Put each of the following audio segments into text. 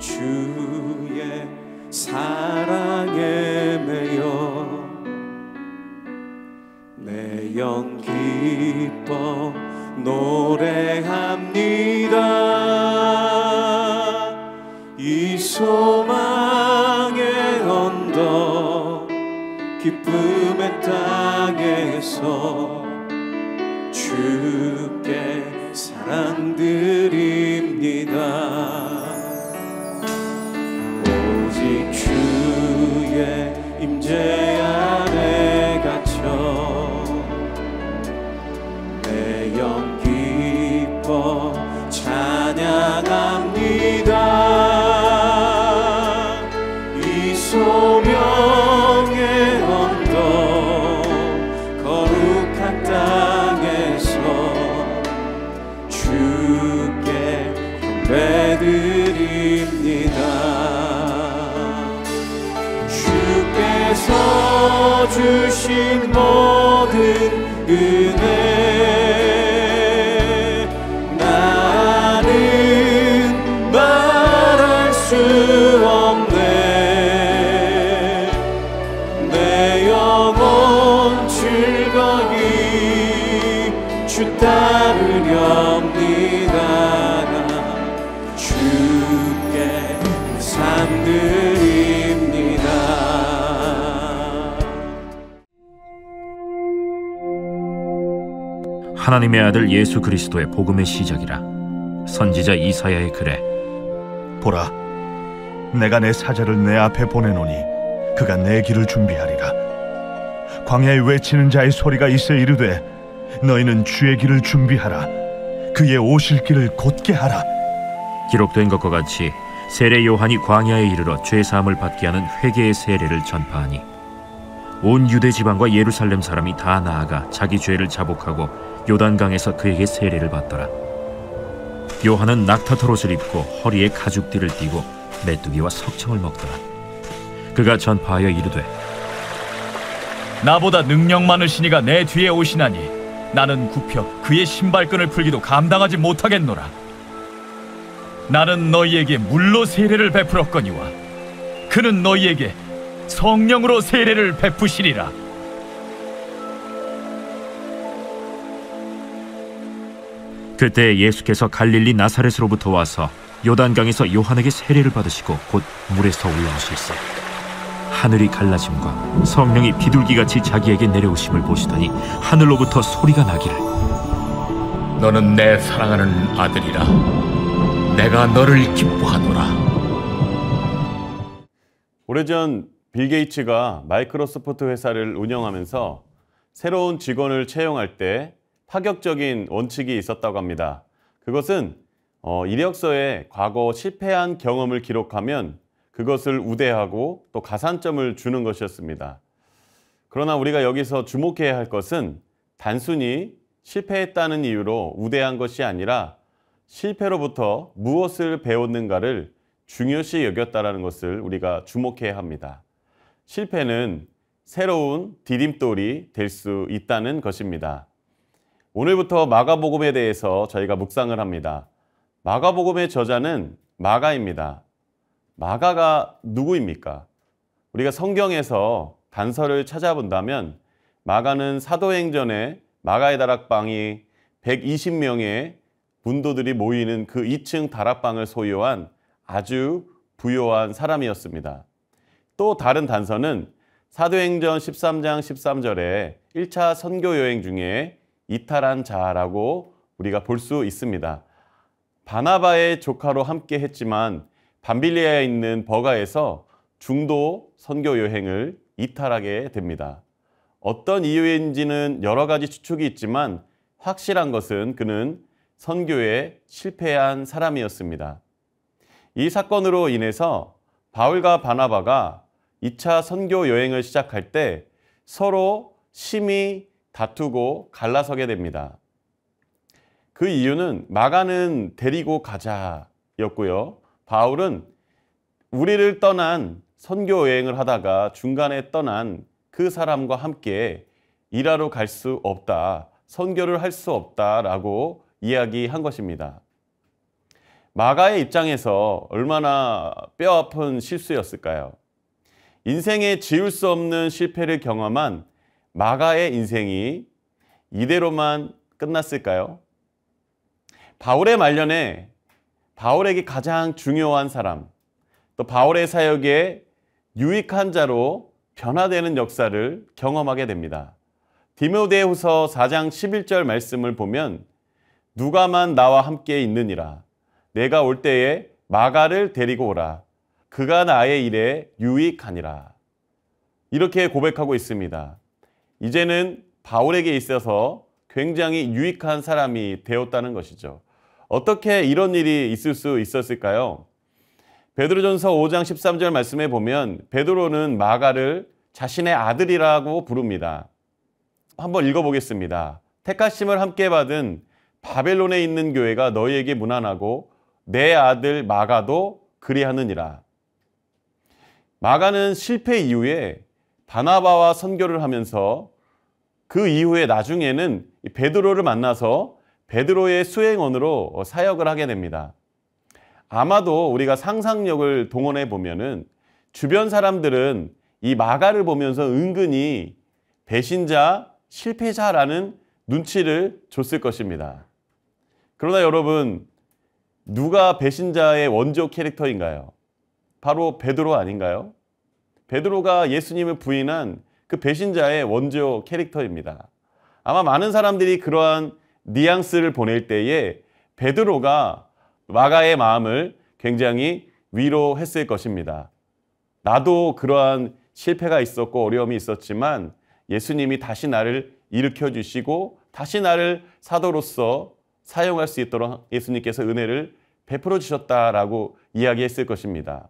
주의 사랑에 매여 내 영 기뻐 노래합니다. 이 소망의 언덕 기쁨의 땅에서 주께 사랑드립니다. 오직 주의 임재 안에 갇혀 내 영 기뻐 찬양합니다. 이 소명의 언덕 거룩한 땅에서 주께 경배드립니다. 주께서 주신 모든 은혜 나는 말할 수 없네. 내 영혼 즐거이 주 따르렵니다. 주께 감사드립니다. 하나님의 아들 예수 그리스도의 복음의 시작이라. 선지자 이사야의 글에 보라, 내가 내 사자를 내 앞에 보내노니 그가 내 길을 준비하리라. 광야에 외치는 자의 소리가 있어 이르되 너희는 주의 길을 준비하라. 그의 오실 길을 곧게 하라. 기록된 것과 같이 세례 요한이 광야에 이르러 죄사함을 받게 하는 회개의 세례를 전파하니 온 유대 지방과 예루살렘 사람이 다 나아가 자기 죄를 자복하고 요단강에서 그에게 세례를 받더라. 요한은 낙타털 옷을 입고 허리에 가죽띠를 띠고 메뚜기와 석청을 먹더라. 그가 전파하여 이르되 나보다 능력 많으신 이가 내 뒤에 오시나니 나는 굽혀 그의 신발끈을 풀기도 감당하지 못하겠노라. 나는 너희에게 물로 세례를 베풀었거니와 그는 너희에게 성령으로 세례를 베푸시리라. 그때 예수께서 갈릴리 나사렛으로부터 와서 요단강에서 요한에게 세례를 받으시고 곧 물에서 올라오실세 하늘이 갈라짐과 성령이 비둘기같이 자기에게 내려오심을 보시더니 하늘로부터 소리가 나기를 너는 내 사랑하는 아들이라. 내가 너를 기뻐하노라. 오래전 빌 게이츠가 마이크로소프트 회사를 운영하면서 새로운 직원을 채용할 때 파격적인 원칙이 있었다고 합니다. 그것은 이력서에 과거 실패한 경험을 기록하면 그것을 우대하고 또 가산점을 주는 것이었습니다. 그러나 우리가 여기서 주목해야 할 것은 단순히 실패했다는 이유로 우대한 것이 아니라 실패로부터 무엇을 배웠는가를 중요시 여겼다는 것을 우리가 주목해야 합니다. 실패는 새로운 디딤돌이 될 수 있다는 것입니다. 오늘부터 마가복음에 대해서 저희가 묵상을 합니다. 마가복음의 저자는 마가입니다. 마가가 누구입니까? 우리가 성경에서 단서를 찾아본다면 마가는 사도행전에 마가의 다락방이 120명의 문도들이 모이는 그 2층 다락방을 소유한 아주 부유한 사람이었습니다. 또 다른 단서는 사도행전 13장 13절에 1차 선교 여행 중에 이탈한 자라고 우리가 볼 수 있습니다. 바나바의 조카로 함께 했지만 밤빌리아에 있는 버가에서 중도 선교 여행을 이탈하게 됩니다. 어떤 이유인지는 여러 가지 추측이 있지만 확실한 것은 그는 선교에 실패한 사람이었습니다. 이 사건으로 인해서 바울과 바나바가 2차 선교 여행을 시작할 때 서로 심히 다투고 갈라서게 됩니다. 그 이유는 마가는 데리고 가자였고요. 바울은 우리를 떠난 선교 여행을 하다가 중간에 떠난 그 사람과 함께 일하러 갈 수 없다, 선교를 할 수 없다라고 이야기한 것입니다. 마가의 입장에서 얼마나 뼈아픈 실수였을까요? 인생에 지울 수 없는 실패를 경험한 마가의 인생이 이대로만 끝났을까요? 바울의 말년에 바울에게 가장 중요한 사람, 또 바울의 사역에 유익한 자로 변화되는 역사를 경험하게 됩니다. 디모데후서 4장 11절 말씀을 보면 누가만 나와 함께 있느니라. 내가 올 때에 마가를 데리고 오라. 그가 나의 일에 유익하니라. 이렇게 고백하고 있습니다. 이제는 바울에게 있어서 굉장히 유익한 사람이 되었다는 것이죠. 어떻게 이런 일이 있을 수 있었을까요? 베드로전서 5장 13절 말씀에 보면 베드로는 마가를 자신의 아들이라고 부릅니다. 한번 읽어보겠습니다. 택하심을 함께 받은 바벨론에 있는 교회가 너희에게 문안하고 내 아들 마가도 그리하느니라. 마가는 실패 이후에 바나바와 선교를 하면서 그 이후에 나중에는 베드로를 만나서 베드로의 수행원으로 사역을 하게 됩니다. 아마도 우리가 상상력을 동원해 보면은 주변 사람들은 이 마가를 보면서 은근히 배신자, 실패자라는 눈치를 줬을 것입니다. 그러나 여러분, 누가 배신자의 원조 캐릭터인가요? 바로 베드로 아닌가요? 베드로가 예수님을 부인한 그 배신자의 원조 캐릭터입니다. 아마 많은 사람들이 그러한 뉘앙스를 보낼 때에 베드로가 마가의 마음을 굉장히 위로했을 것입니다. 나도 그러한 실패가 있었고 어려움이 있었지만 예수님이 다시 나를 일으켜 주시고 다시 나를 사도로서 사용할 수 있도록 예수님께서 은혜를 베풀어 주셨다라고 이야기했을 것입니다.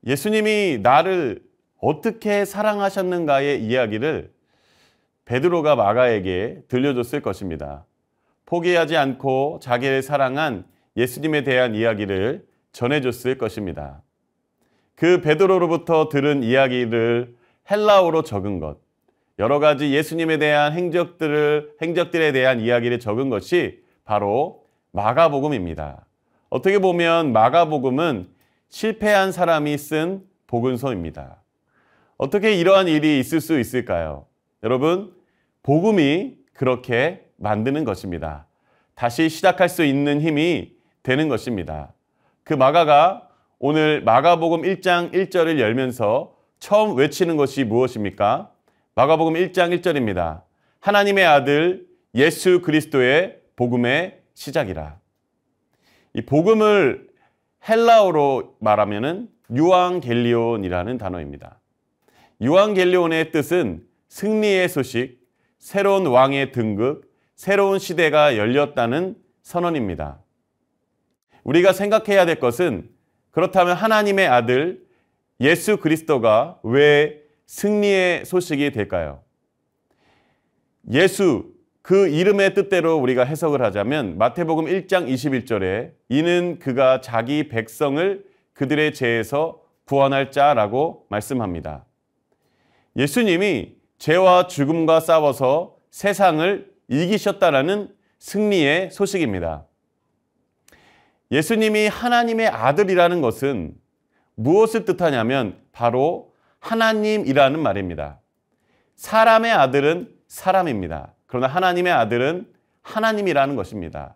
예수님이 나를 어떻게 사랑하셨는가의 이야기를 베드로가 마가에게 들려줬을 것입니다. 포기하지 않고 자기를 사랑한 예수님에 대한 이야기를 전해줬을 것입니다. 그 베드로로부터 들은 이야기를 헬라어로 적은 것, 여러 가지 예수님에 대한 행적들에 대한 이야기를 적은 것이 바로 마가복음입니다. 어떻게 보면 마가복음은 실패한 사람이 쓴 복음서입니다. 어떻게 이러한 일이 있을 수 있을까요? 여러분, 복음이 그렇게 만드는 것입니다. 다시 시작할 수 있는 힘이 되는 것입니다. 그 마가가 오늘 마가복음 1장 1절을 열면서 처음 외치는 것이 무엇입니까? 마가복음 1장 1절입니다. 하나님의 아들 예수 그리스도의 복음의 시작이라. 이 복음을 헬라어로 말하면은 유앙겔리온이라는 단어입니다. 유앙겔리온의 뜻은 승리의 소식, 새로운 왕의 등극, 새로운 시대가 열렸다는 선언입니다. 우리가 생각해야 될 것은 그렇다면 하나님의 아들 예수 그리스도가 왜 승리의 소식이 될까요? 예수, 그 이름의 뜻대로 우리가 해석을 하자면 마태복음 1장 21절에 이는 그가 자기 백성을 그들의 죄에서 구원할 자라고 말씀합니다. 예수님이 죄와 죽음과 싸워서 세상을 이기셨다라는 승리의 소식입니다. 예수님이 하나님의 아들이라는 것은 무엇을 뜻하냐면 바로 하나님이라는 말입니다. 사람의 아들은 사람입니다. 그러나 하나님의 아들은 하나님이라는 것입니다.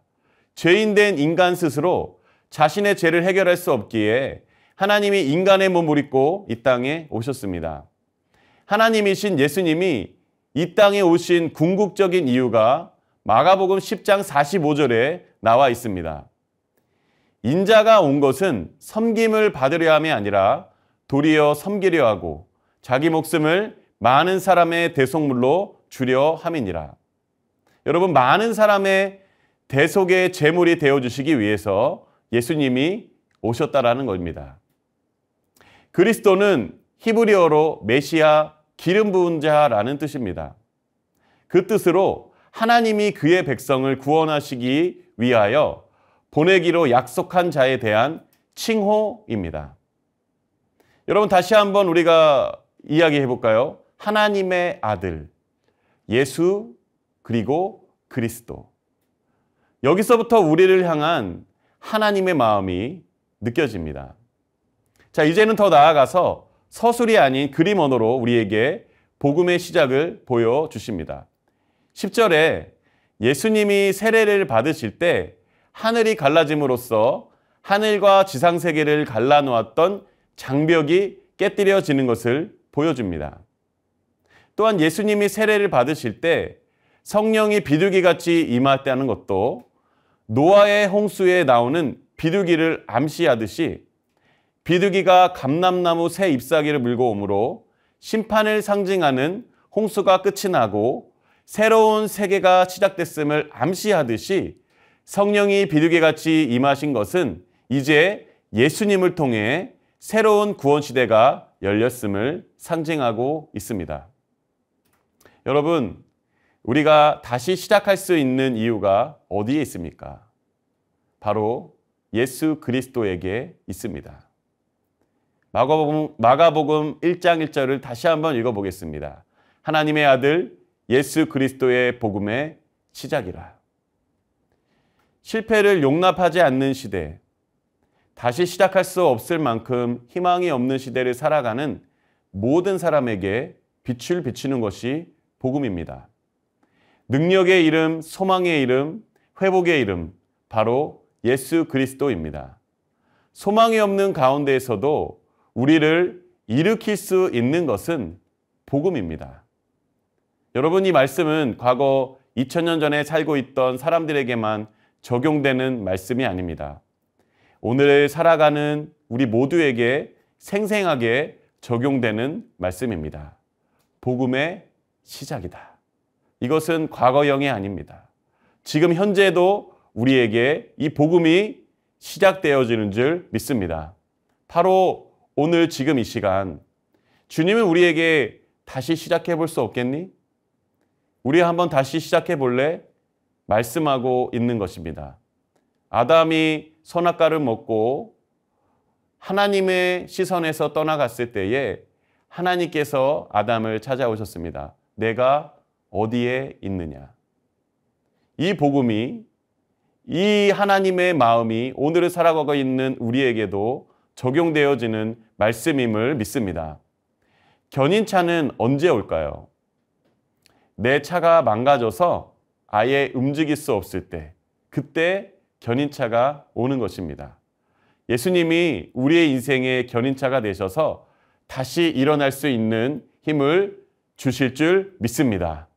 죄인된 인간 스스로 자신의 죄를 해결할 수 없기에 하나님이 인간의 몸을 입고 이 땅에 오셨습니다. 하나님이신 예수님이 이 땅에 오신 궁극적인 이유가 마가복음 10장 45절에 나와 있습니다. 인자가 온 것은 섬김을 받으려 함이 아니라 도리어 섬기려 하고 자기 목숨을 많은 사람의 대속물로 주려 함이니라. 여러분, 많은 사람의 대속의 제물이 되어주시기 위해서 예수님이 오셨다라는 겁니다. 그리스도는 히브리어로 메시아, 기름 부은 자라는 뜻입니다. 그 뜻으로 하나님이 그의 백성을 구원하시기 위하여 보내기로 약속한 자에 대한 칭호입니다. 여러분, 다시 한번 우리가 이야기해 볼까요? 하나님의 아들, 예수, 그리고 그리스도. 여기서부터 우리를 향한 하나님의 마음이 느껴집니다. 자, 이제는 더 나아가서 서술이 아닌 그림 언어로 우리에게 복음의 시작을 보여주십니다. 10절에 예수님이 세례를 받으실 때 하늘이 갈라짐으로써 하늘과 지상세계를 갈라놓았던 장벽이 깨뜨려지는 것을 보여줍니다. 또한 예수님이 세례를 받으실 때 성령이 비둘기같이 임하다는 것도 노아의 홍수에 나오는 비둘기를 암시하듯이 비둘기가 감람나무 새 잎사귀를 물고 오므로 심판을 상징하는 홍수가 끝이 나고 새로운 세계가 시작됐음을 암시하듯이 성령이 비둘기같이 임하신 것은 이제 예수님을 통해 새로운 구원시대가 열렸음을 상징하고 있습니다. 여러분, 우리가 다시 시작할 수 있는 이유가 어디에 있습니까? 바로 예수 그리스도에게 있습니다. 마가복음 1장 1절을 다시 한번 읽어보겠습니다. 하나님의 아들 예수 그리스도의 복음의 시작이라. 실패를 용납하지 않는 시대, 다시 시작할 수 없을 만큼 희망이 없는 시대를 살아가는 모든 사람에게 빛을 비추는 것이 복음입니다. 능력의 이름, 소망의 이름, 회복의 이름, 바로 예수 그리스도입니다. 소망이 없는 가운데에서도 우리를 일으킬 수 있는 것은 복음입니다. 여러분, 이 말씀은 과거 2000년 전에 살고 있던 사람들에게만 적용되는 말씀이 아닙니다. 오늘 살아가는 우리 모두에게 생생하게 적용되는 말씀입니다. 복음의 시작이다. 이것은 과거형이 아닙니다. 지금 현재도 우리에게 이 복음이 시작되어지는 줄 믿습니다. 바로 오늘 지금 이 시간 주님은 우리에게 다시 시작해 볼 수 없겠니? 우리 한번 다시 시작해 볼래? 말씀하고 있는 것입니다. 아담이 선악과를 먹고 하나님의 시선에서 떠나갔을 때에 하나님께서 아담을 찾아오셨습니다. 내가 어디에 있느냐? 이 복음이, 이 하나님의 마음이 오늘을 살아가고 있는 우리에게도 적용되어지는 말씀임을 믿습니다. 견인차는 언제 올까요? 내 차가 망가져서 아예 움직일 수 없을 때, 그때 견인차가 오는 것입니다. 예수님이 우리의 인생의 견인차가 되셔서 다시 일어날 수 있는 힘을 주실 줄 믿습니다.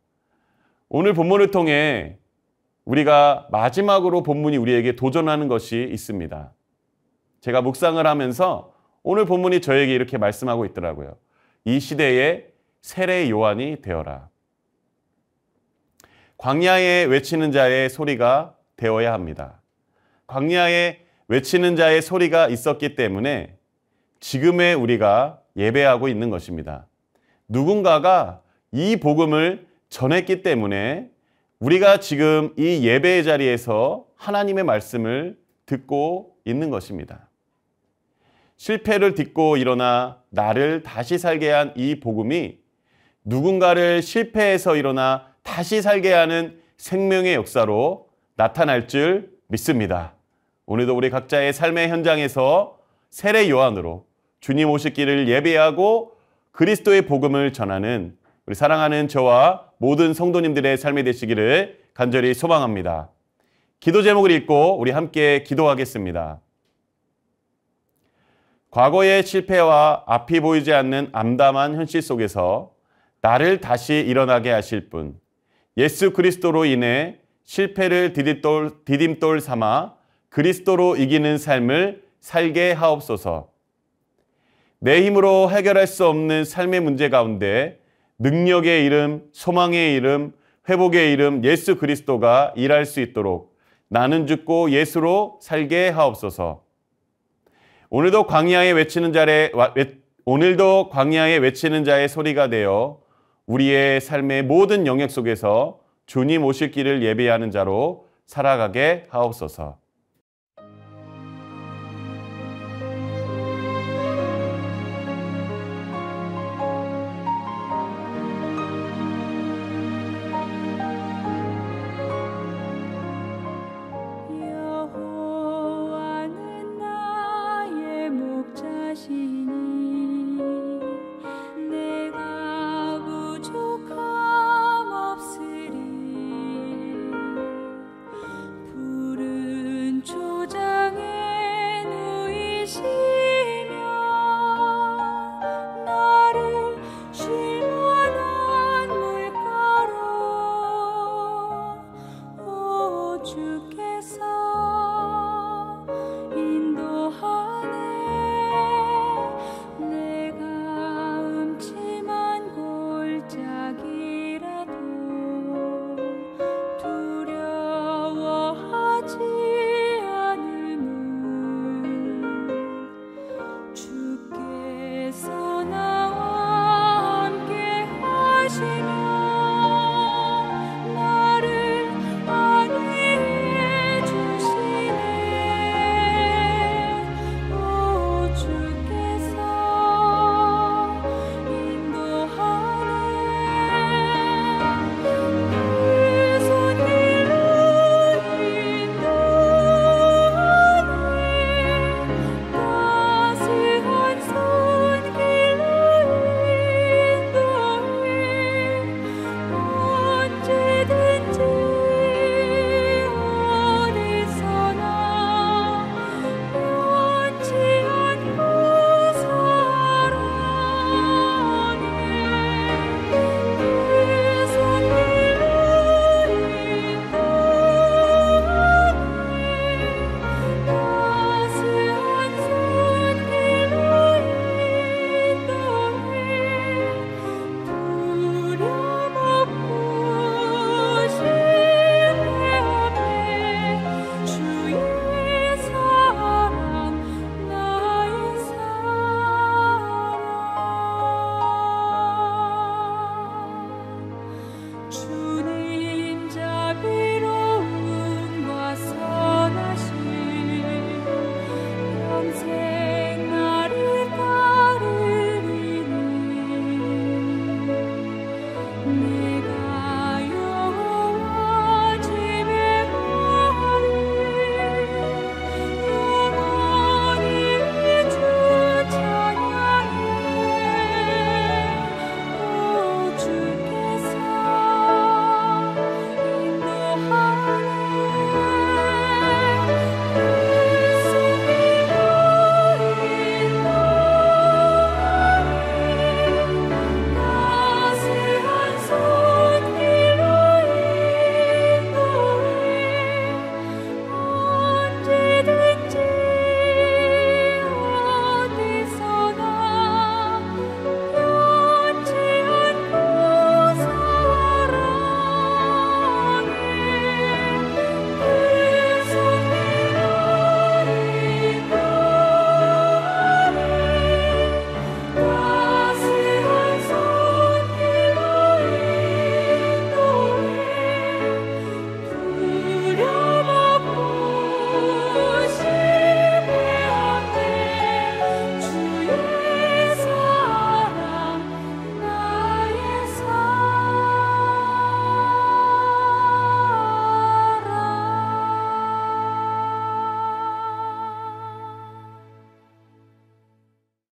오늘 본문을 통해 우리가 마지막으로 본문이 우리에게 도전하는 것이 있습니다. 제가 묵상을 하면서 오늘 본문이 저에게 이렇게 말씀하고 있더라고요. 이 시대에 세례 요한이 되어라. 광야에 외치는 자의 소리가 되어야 합니다. 광야에 외치는 자의 소리가 있었기 때문에 지금의 우리가 예배하고 있는 것입니다. 누군가가 이 복음을 전했기 때문에 우리가 지금 이 예배의 자리에서 하나님의 말씀을 듣고 있는 것입니다. 실패를 딛고 일어나 나를 다시 살게 한 이 복음이 누군가를 실패해서 일어나 다시 살게 하는 생명의 역사로 나타날 줄 믿습니다. 오늘도 우리 각자의 삶의 현장에서 세례 요한으로 주님 오실 길을 예배하고 그리스도의 복음을 전하는 우리 사랑하는 저와 모든 성도님들의 삶이 되시기를 간절히 소망합니다. 기도 제목을 읽고 우리 함께 기도하겠습니다. 과거의 실패와 앞이 보이지 않는 암담한 현실 속에서 나를 다시 일어나게 하실 분, 예수 그리스도로 인해 실패를 디딤돌 삼아 그리스도로 이기는 삶을 살게 하옵소서. 내 힘으로 해결할 수 없는 삶의 문제 가운데 능력의 이름, 소망의 이름, 회복의 이름 예수 그리스도가 일할 수 있도록 나는 죽고 예수로 살게 하옵소서. 오늘도 광야에 외치는 자의 소리가 되어 우리의 삶의 모든 영역 속에서 주님 오실 길을 예배하는 자로 살아가게 하옵소서.